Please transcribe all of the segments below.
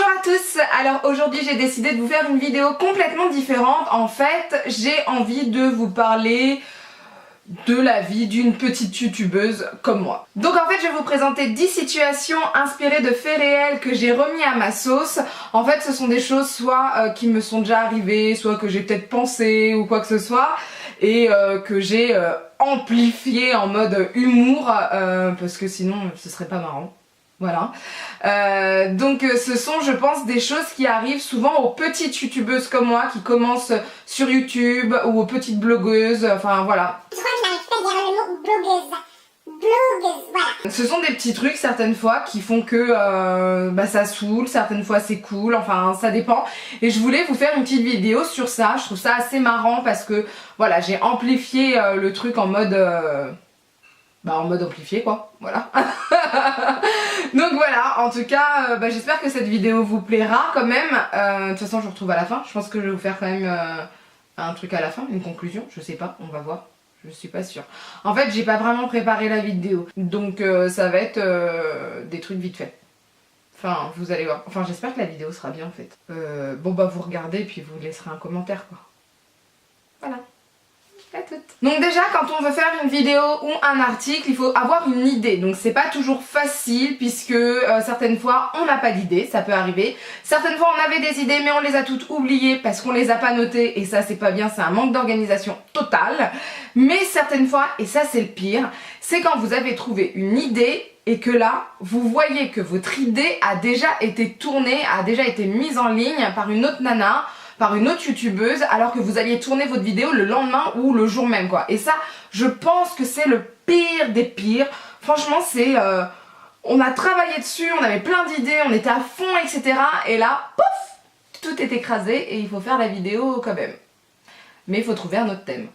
à tous. Alors aujourd'hui j'ai décidé de vous faire une vidéo complètement différente. En fait j'ai envie de vous parler de la vie d'une petite youtubeuse comme moi. Donc en fait je vais vous présenter 10 situations inspirées de faits réels que j'ai remis à ma sauce. En fait ce sont des choses soit qui me sont déjà arrivées, soit que j'ai peut-être pensé ou quoi que ce soit, et que j'ai amplifié en mode humour parce que sinon ce serait pas marrant. Voilà. Donc ce sont, je pense, des choses qui arrivent souvent aux petites youtubeuses comme moi qui commencent sur YouTube ou aux petites blogueuses, enfin voilà. Je crois que je n'arrive pas à dire le mot blogueuse. Blogueuse, voilà. Ce sont des petits trucs certaines fois qui font que ça saoule, certaines fois c'est cool, enfin ça dépend. Et je voulais vous faire une petite vidéo sur ça, je trouve ça assez marrant parce que voilà, j'ai amplifié le truc en mode amplifié quoi, voilà. Donc voilà, en tout cas j'espère que cette vidéo vous plaira quand même. De toute façon je vous retrouve à la fin, je pense que je vais vous faire quand même un truc à la fin, une conclusion, je sais pas, on va voir. Je suis pas sûre. En fait j'ai pas vraiment préparé la vidéo, donc ça va être des trucs vite fait. Enfin vous allez voir, enfin j'espère que la vidéo sera bien en fait. Vous regardez puis vous laisserez un commentaire quoi. Voilà. À toutes. Donc déjà quand on veut faire une vidéo ou un article il faut avoir une idée, donc c'est pas toujours facile puisque certaines fois on n'a pas d'idée, ça peut arriver, certaines fois on avait des idées mais on les a toutes oubliées parce qu'on les a pas notées et ça c'est pas bien, c'est un manque d'organisation totale. Mais certaines fois, et ça c'est le pire, c'est quand vous avez trouvé une idée et que là vous voyez que votre idée a déjà été tournée, a déjà été mise en ligne par une autre nana, par une autre youtubeuse, alors que vous alliez tourner votre vidéo le lendemain ou le jour même quoi. Et ça, je pense que c'est le pire des pires. Franchement c'est... on a travaillé dessus, on avait plein d'idées, on était à fond etc. Et là, pouf, tout est écrasé et il faut faire la vidéo quand même. Mais il faut trouver un autre thème.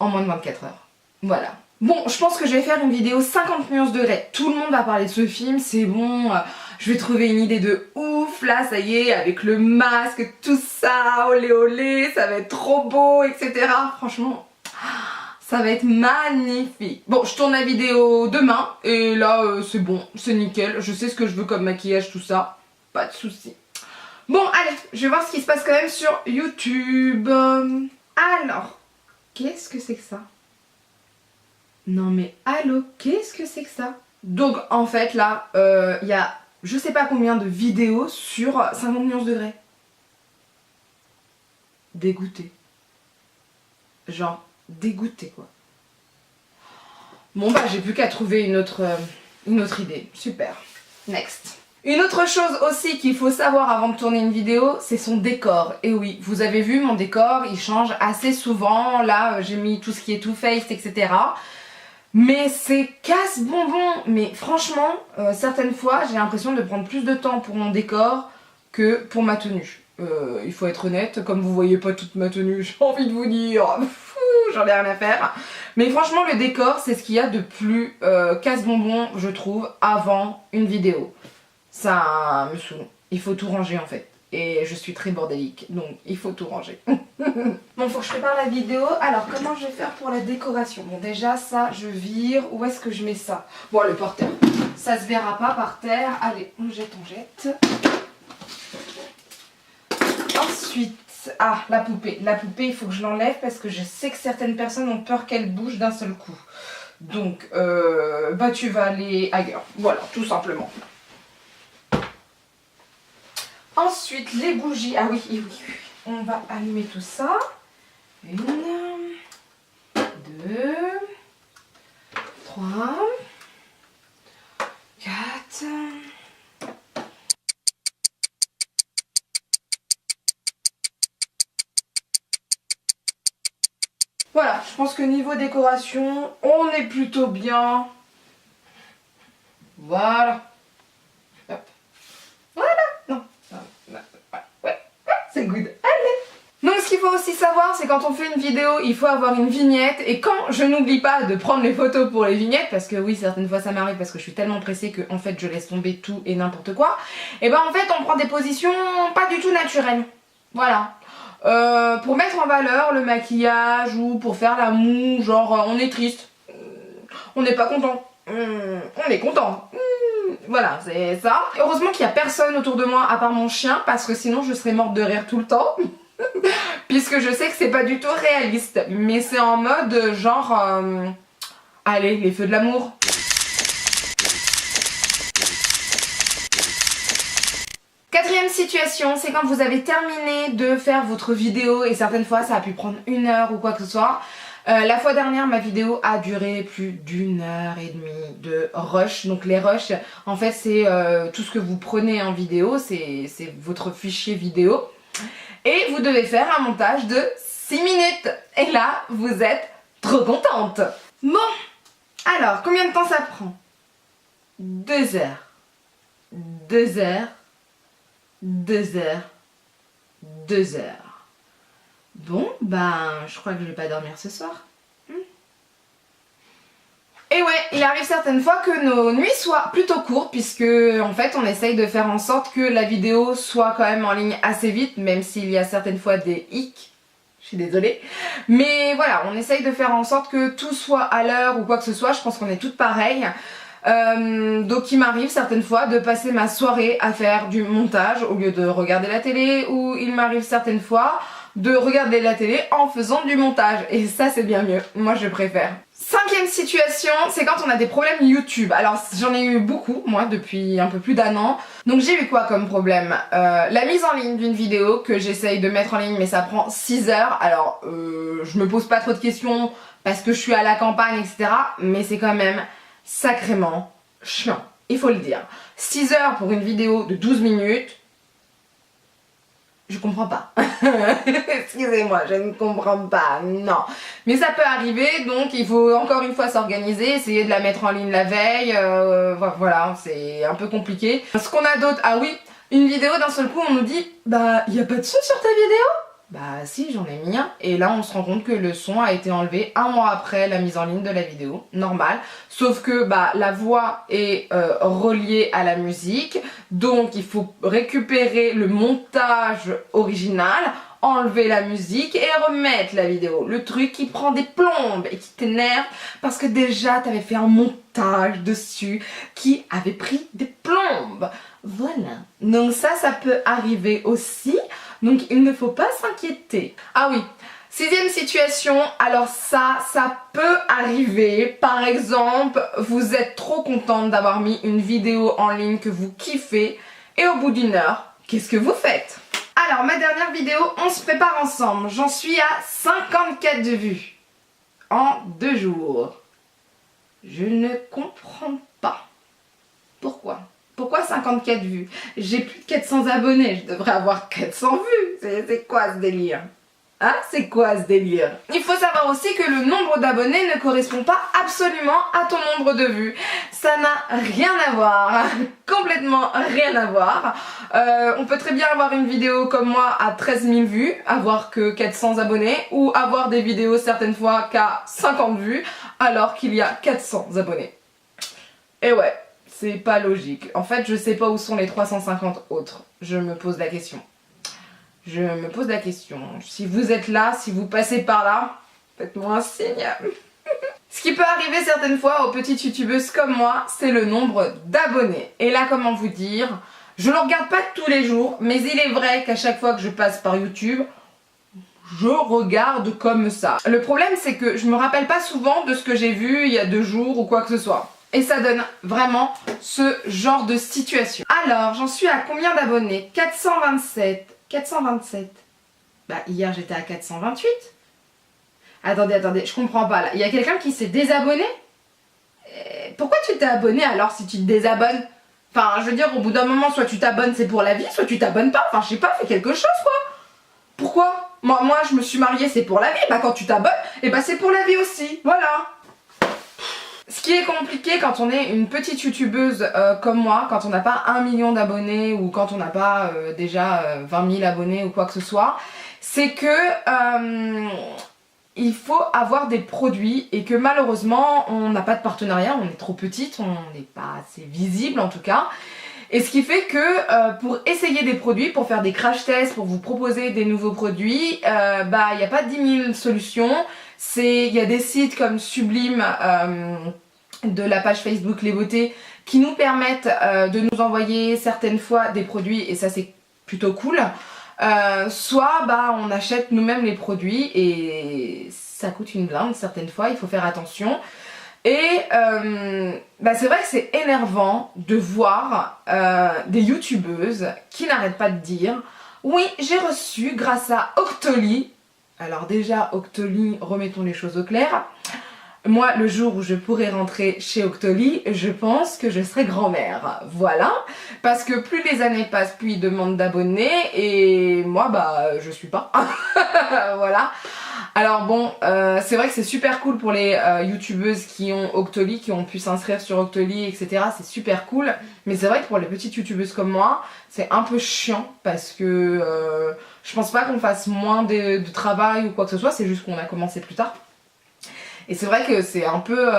En moins de 24 heures. Voilà. Bon, je pense que je vais faire une vidéo 50 nuances degrés. Tout le monde va parler de ce film, c'est bon. Je vais trouver une idée de ouf, là, ça y est, avec le masque, tout ça, olé olé, ça va être trop beau, etc. Franchement, ça va être magnifique. Bon, je tourne la vidéo demain, et là, c'est bon, c'est nickel. Je sais ce que je veux comme maquillage, tout ça. Pas de soucis. Bon, allez, je vais voir ce qui se passe quand même sur YouTube. Alors, qu'est-ce que c'est que ça? Non mais allô, qu'est-ce que c'est que ça? Donc en fait là, il y a je sais pas combien de vidéos sur 50 nuances degrés. Dégoûté. Genre dégoûté quoi. Bon bah j'ai plus qu'à trouver une autre idée. Super. Next. Une autre chose aussi qu'il faut savoir avant de tourner une vidéo, c'est son décor. Et oui, vous avez vu mon décor, il change assez souvent. Là j'ai mis tout ce qui est Too Faced, etc. Mais c'est casse-bonbon. Mais franchement, certaines fois, j'ai l'impression de prendre plus de temps pour mon décor que pour ma tenue. Il faut être honnête, comme vous voyez pas toute ma tenue, j'ai envie de vous dire, j'en ai rien à faire. Mais franchement, le décor, c'est ce qu'il y a de plus casse-bonbon, je trouve, avant une vidéo. Ça me saoule. Il faut tout ranger en fait. Et je suis très bordélique, donc il faut tout ranger. Bon, faut que je prépare la vidéo. Alors, comment je vais faire pour la décoration? Bon, déjà, ça, je vire. Où est-ce que je mets ça? Bon, allez, par terre. Ça se verra pas par terre. Allez, on jette, on jette. Ensuite, la poupée. La poupée, il faut que je l'enlève parce que je sais que certaines personnes ont peur qu'elle bouge d'un seul coup. Donc, tu vas aller ailleurs. Voilà, tout simplement. Ensuite, les bougies. Ah oui, oui, oui. On va allumer tout ça. 1, 2, 3, 4. Voilà, je pense que niveau décoration, on est plutôt bien. Voilà. Hop. Voilà. Non. Ouais. C'est good. Allez. Donc ce qu'il faut aussi savoir, c'est quand on fait une vidéo, il faut avoir une vignette. Et quand je n'oublie pas de prendre les photos pour les vignettes, parce que oui, certaines fois ça m'arrive parce que je suis tellement pressée que en fait je laisse tomber tout et n'importe quoi. Et ben en fait on prend des positions pas du tout naturelles. Voilà. Pour mettre en valeur le maquillage ou pour faire la moue, genre on est triste, on n'est pas content, on est content. Voilà, c'est ça. Heureusement qu'il n'y a personne autour de moi à part mon chien, parce que sinon je serais morte de rire tout le temps. Puisque je sais que c'est pas du tout réaliste. Mais c'est en mode genre... allez, les feux de l'amour. Quatrième situation, c'est quand vous avez terminé de faire votre vidéo et certaines fois ça a pu prendre 1 heure ou quoi que ce soit. La fois dernière, ma vidéo a duré plus d'1 heure et demie de rush. Donc les rushs, en fait, c'est tout ce que vous prenez en vidéo, c'est votre fichier vidéo. Et vous devez faire un montage de 6 minutes. Et là, vous êtes trop contente. Bon, alors, combien de temps ça prend? 2 heures. 2 heures. 2 heures. 2 heures. Bon, ben, je crois que je vais pas dormir ce soir. Et ouais, il arrive certaines fois que nos nuits soient plutôt courtes, puisque en fait on essaye de faire en sorte que la vidéo soit quand même en ligne assez vite, même s'il y a certaines fois des hicks. Je suis désolée. Mais voilà, on essaye de faire en sorte que tout soit à l'heure ou quoi que ce soit, je pense qu'on est toutes pareilles. Donc il m'arrive certaines fois de passer ma soirée à faire du montage au lieu de regarder la télé, ou il m'arrive certaines fois de regarder la télé en faisant du montage, et ça c'est bien mieux, moi je préfère. Cinquième situation, c'est quand on a des problèmes YouTube. Alors j'en ai eu beaucoup moi depuis un peu plus d'1 an. Donc j'ai eu quoi comme problème? La mise en ligne d'une vidéo que j'essaye de mettre en ligne, mais ça prend 6 heures. Alors je me pose pas trop de questions parce que je suis à la campagne, etc. Mais c'est quand même sacrément chiant, il faut le dire. 6 heures pour une vidéo de 12 minutes, je comprends pas. Excusez-moi, je ne comprends pas, non. Mais ça peut arriver, donc il faut encore une fois s'organiser, essayer de la mettre en ligne la veille, voilà, c'est un peu compliqué. Ce qu'on a d'autre, ah oui, une vidéo d'un seul coup on nous dit, bah y a pas de son sur ta vidéo? Bah si, j'en ai mis un, et là on se rend compte que le son a été enlevé 1 mois après la mise en ligne de la vidéo, normal, sauf que bah la voix est reliée à la musique, donc il faut récupérer le montage original, enlever la musique et remettre la vidéo. Le truc qui prend des plombes et qui t'énerve parce que déjà t'avais fait un montage dessus qui avait pris des plombes. Voilà. Donc ça peut arriver aussi. Donc il ne faut pas s'inquiéter. Ah oui, 6e situation, alors ça peut arriver. Par exemple, vous êtes trop contente d'avoir mis une vidéo en ligne que vous kiffez et au bout d'1 heure, qu'est-ce que vous faites? Alors ma dernière vidéo, on se prépare ensemble. J'en suis à 54 vues en 2 jours. Je ne comprends pas. Pourquoi? Pourquoi 54 vues? J'ai plus de 400 abonnés, je devrais avoir 400 vues. C'est quoi ce délire? Hein? C'est quoi ce délire? Il faut savoir aussi que le nombre d'abonnés ne correspond pas absolument à ton nombre de vues. Ça n'a rien à voir, complètement rien à voir. On peut très bien avoir une vidéo comme moi à 13 000 vues, avoir que 400 abonnés, ou avoir des vidéos certaines fois qu'à 50 vues, alors qu'il y a 400 abonnés. Et ouais. C'est pas logique. En fait, je sais pas où sont les 350 autres. Je me pose la question. Je me pose la question. Si vous êtes là, si vous passez par là, faites-moi un signe. Ce qui peut arriver certaines fois aux petites youtubeuses comme moi, c'est le nombre d'abonnés. Et là, comment vous dire, je le regarde pas tous les jours, mais il est vrai qu'à chaque fois que je passe par YouTube, je regarde comme ça. Le problème, c'est que je me rappelle pas souvent de ce que j'ai vu il y a 2 jours ou quoi que ce soit. Et ça donne vraiment ce genre de situation. Alors, j'en suis à combien d'abonnés? 427. 427. Bah, hier j'étais à 428. Attendez, je comprends pas là. Il y a quelqu'un qui s'est désabonné? Pourquoi tu t'es abonné alors si tu te désabonnes? Enfin, je veux dire, au bout d'un moment, soit tu t'abonnes, c'est pour la vie, soit tu t'abonnes pas. Enfin, je sais pas, fais quelque chose quoi. Pourquoi? Moi, je me suis mariée, c'est pour la vie. Bah, quand tu t'abonnes, et bah, c'est pour la vie aussi. Voilà. Ce qui est compliqué quand on est une petite youtubeuse comme moi, quand on n'a pas 1 million d'abonnés ou quand on n'a pas déjà 20 000 abonnés ou quoi que ce soit, c'est que il faut avoir des produits et que malheureusement on n'a pas de partenariat, on est trop petite, on n'est pas assez visible en tout cas. Et ce qui fait que pour essayer des produits, pour faire des crash tests, pour vous proposer des nouveaux produits, bah il n'y a pas 10 000 solutions. Il y a des sites comme Sublime de la page Facebook Les Beautés qui nous permettent de nous envoyer certaines fois des produits et ça c'est plutôt cool. Soit bah, on achète nous-mêmes les produits et ça coûte une blinde certaines fois, il faut faire attention. Et bah, c'est vrai que c'est énervant de voir des youtubeuses qui n'arrêtent pas de dire oui, j'ai reçu grâce à Octoly. Alors déjà, Octoly, remettons les choses au clair. Moi, le jour où je pourrai rentrer chez Octoly, je pense que je serai grand-mère. Voilà. Parce que plus les années passent, plus ils demandent d'abonnés. Et moi, bah, je suis pas. Voilà. Alors bon, c'est vrai que c'est super cool pour les youtubeuses qui ont Octoly, qui ont pu s'inscrire sur Octoly, etc. C'est super cool. Mais c'est vrai que pour les petites youtubeuses comme moi, c'est un peu chiant parce que je pense pas qu'on fasse moins de travail ou quoi que ce soit, c'est juste qu'on a commencé plus tard. Et c'est vrai que c'est un peu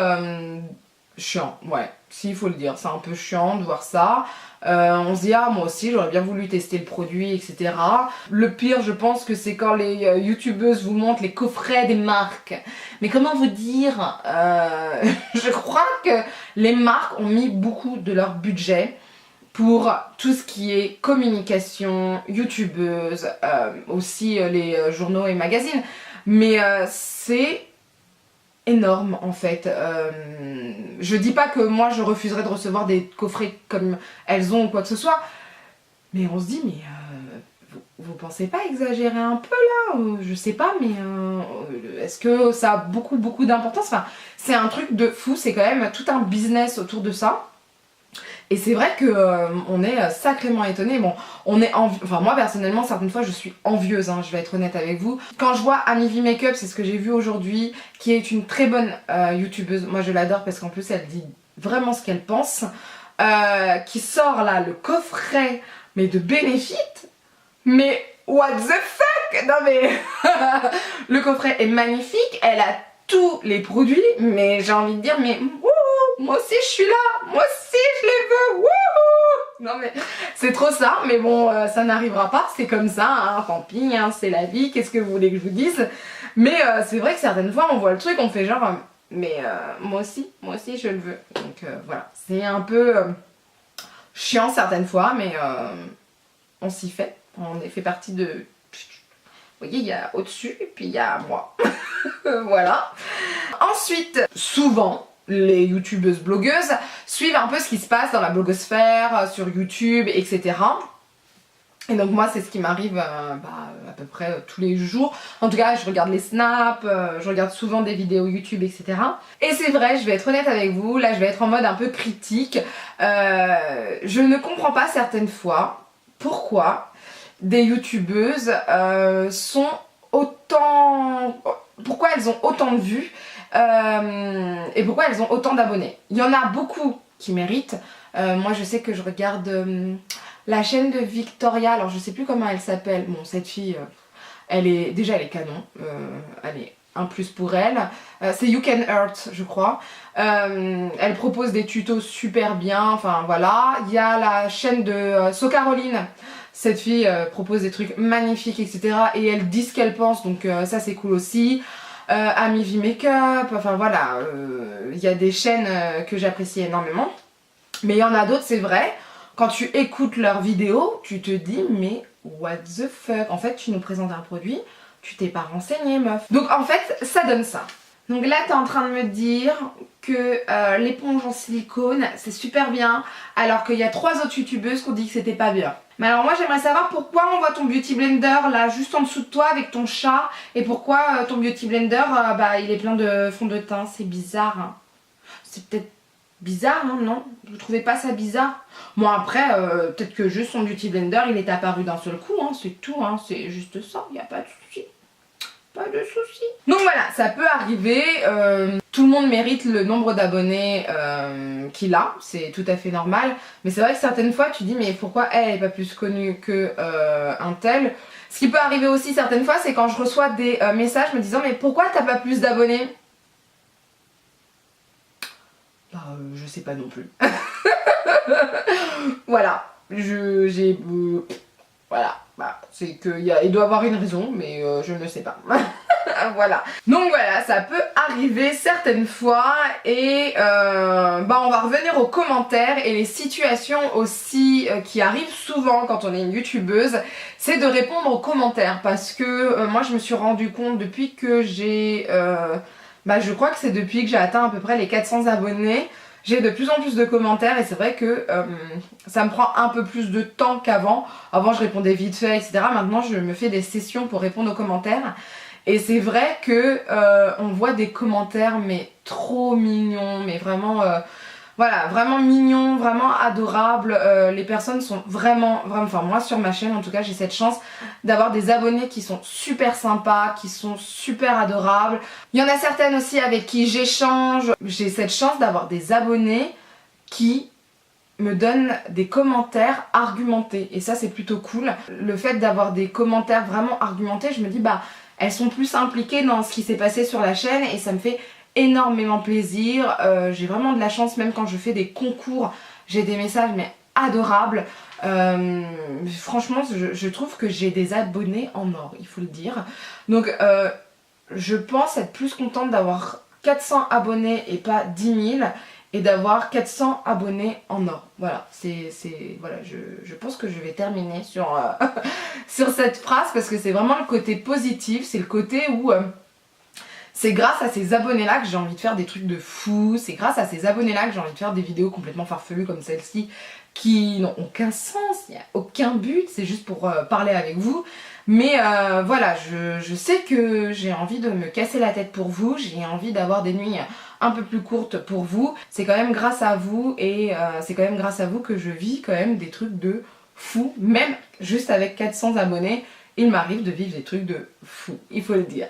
chiant, ouais, s'il faut le dire, c'est un peu chiant de voir ça. On se dit ah moi aussi j'aurais bien voulu tester le produit, etc. Le pire je pense que c'est quand les youtubeuses vous montrent les coffrets des marques. Mais comment vous dire, je crois que les marques ont mis beaucoup de leur budget pour tout ce qui est communication, youtubeuse, aussi les journaux et magazines. Mais c'est énorme en fait. Je dis pas que moi je refuserais de recevoir des coffrets comme elles ont ou quoi que ce soit, mais on se dit mais vous pensez pas exagérer un peu là, je sais pas, mais est-ce que ça a beaucoup d'importance? Enfin, c'est un truc de fou, c'est quand même tout un business autour de ça. Et c'est vrai que on est sacrément étonné. Bon, on est enfin moi personnellement certaines fois je suis envieuse, hein, je vais être honnête avec vous. Quand je vois Amivi Makeup, c'est ce que j'ai vu aujourd'hui, qui est une très bonne youtubeuse. Moi je l'adore parce qu'en plus elle dit vraiment ce qu'elle pense. Qui sort là le coffret mais de Benefit. Mais what the fuck? Non mais le coffret est magnifique, elle a tous les produits, mais j'ai envie de dire mais moi aussi je suis là, moi aussi je les veux, wouhou! Non mais c'est trop ça, mais bon ça n'arrivera pas, c'est comme ça, hein, tant pis, hein, c'est la vie, qu'est-ce que vous voulez que je vous dise? Mais c'est vrai que certaines fois on voit le truc, on fait genre mais moi aussi je le veux. Donc voilà, c'est un peu chiant certaines fois, mais on s'y fait, on fait partie de... Vous voyez, il y a au-dessus et puis il y a moi. Voilà. Ensuite, souvent, les youtubeuses blogueuses suivent un peu ce qui se passe dans la blogosphère, sur YouTube, etc. Et donc moi c'est ce qui m'arrive à peu près tous les jours. En tout cas je regarde les snaps, je regarde souvent des vidéos YouTube, etc. Et c'est vrai, je vais être honnête avec vous, là je vais être en mode un peu critique. Je ne comprends pas certaines fois pourquoi des youtubeuses sont autant... Pourquoi elles ont autant de vues et pourquoi elles ont autant d'abonnés. Il y en a beaucoup qui méritent. Moi je sais que je regarde la chaîne de Victoria, alors je sais plus comment elle s'appelle. Bon, cette fille, elle est canon, elle est un plus pour elle. C'est You Can Hurt, je crois. Elle propose des tutos super bien, enfin voilà. Il y a la chaîne de So Caroline. Cette fille propose des trucs magnifiques, etc. Et elle dit ce qu'elle pense, donc ça c'est cool aussi. Amivi Makeup, enfin voilà. Il y a des chaînes que j'apprécie énormément. Mais il y en a d'autres, c'est vrai. Quand tu écoutes leurs vidéos, tu te dis mais what the fuck? En fait, tu nous présentes un produit, tu t'es pas renseigné, meuf. Donc en fait, ça donne ça. Donc là, t'es en train de me dire que l'éponge en silicone, c'est super bien, alors qu'il y a 3 autres youtubeuses qui ont dit que c'était pas bien. Mais alors moi, j'aimerais savoir pourquoi on voit ton beauty blender là, juste en dessous de toi avec ton chat, et pourquoi ton beauty blender, il est plein de fond de teint. C'est bizarre, hein. C'est peut-être bizarre, hein, non? Vous trouvez pas ça bizarre? Bon après, peut-être que juste son beauty blender, il est apparu d'un seul coup, hein, c'est tout, hein, c'est juste ça, il n'y a pas de souci. Pas de souci. Donc voilà, ça peut arriver, tout le monde mérite le nombre d'abonnés qu'il a, c'est tout à fait normal. Mais c'est vrai que certaines fois, tu dis mais pourquoi elle est pas plus connue que un tel? Ce qui peut arriver aussi certaines fois, c'est quand je reçois des messages me disant mais pourquoi t'as pas plus d'abonnés? Je sais pas non plus. Voilà. Voilà. C'est qu'il doit avoir une raison, mais je ne sais pas. Voilà. Donc voilà, ça peut arriver certaines fois et on va revenir aux commentaires et les situations aussi qui arrivent souvent quand on est une youtubeuse, c'est de répondre aux commentaires parce que moi je me suis rendu compte depuis que j'ai... je crois que c'est depuis que j'ai atteint à peu près les 400 abonnés, j'ai de plus en plus de commentaires et c'est vrai que ça me prend un peu plus de temps qu'avant. Avant je répondais vite fait, etc. Maintenant je me fais des sessions pour répondre aux commentaires. Et c'est vrai que on voit des commentaires mais trop mignons, mais vraiment... voilà, vraiment mignon, vraiment adorable. Les personnes sont vraiment, enfin moi sur ma chaîne en tout cas j'ai cette chance d'avoir des abonnés qui sont super sympas, qui sont super adorables. Il y en a certaines aussi avec qui j'échange. J'ai cette chance d'avoir des abonnés qui me donnent des commentaires argumentés et ça c'est plutôt cool. Le fait d'avoir des commentaires vraiment argumentés, je me dis elles sont plus impliquées dans ce qui s'est passé sur la chaîne et ça me fait énormément plaisir. J'ai vraiment de la chance, même quand je fais des concours, j'ai des messages mais adorables. Franchement, je trouve que j'ai des abonnés en or, il faut le dire. Donc je pense être plus contente d'avoir 400 abonnés et pas 10 000 et d'avoir 400 abonnés en or. Voilà, voilà, je pense que je vais terminer sur, sur cette phrase parce que c'est vraiment le côté positif, c'est le côté où... c'est grâce à ces abonnés-là que j'ai envie de faire des trucs de fou, c'est grâce à ces abonnés-là que j'ai envie de faire des vidéos complètement farfelues comme celle-ci qui n'ont aucun sens, il n'y a aucun but, c'est juste pour parler avec vous. Mais voilà, je sais que j'ai envie de me casser la tête pour vous, j'ai envie d'avoir des nuits un peu plus courtes pour vous. C'est quand même grâce à vous et c'est quand même grâce à vous que je vis quand même des trucs de fou, même juste avec 400 abonnés, il m'arrive de vivre des trucs de fou, il faut le dire.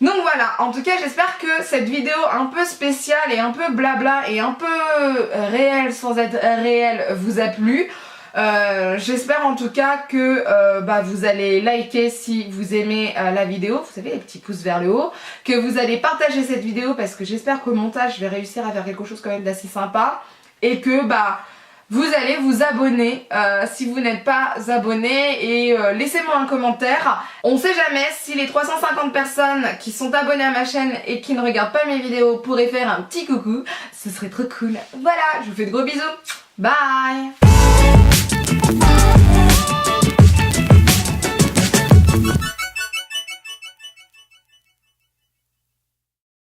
Donc voilà, en tout cas j'espère que cette vidéo un peu spéciale et un peu blabla et un peu réelle sans être réelle vous a plu. J'espère en tout cas que vous allez liker si vous aimez la vidéo, vous savez les petits pouces vers le haut, que vous allez partager cette vidéo parce que j'espère qu'au montage je vais réussir à faire quelque chose quand même d'assez sympa et que vous allez vous abonner si vous n'êtes pas abonné et laissez-moi un commentaire. On sait jamais si les 350 personnes qui sont abonnées à ma chaîne et qui ne regardent pas mes vidéos pourraient faire un petit coucou. Ce serait trop cool. Voilà, je vous fais de gros bisous. Bye!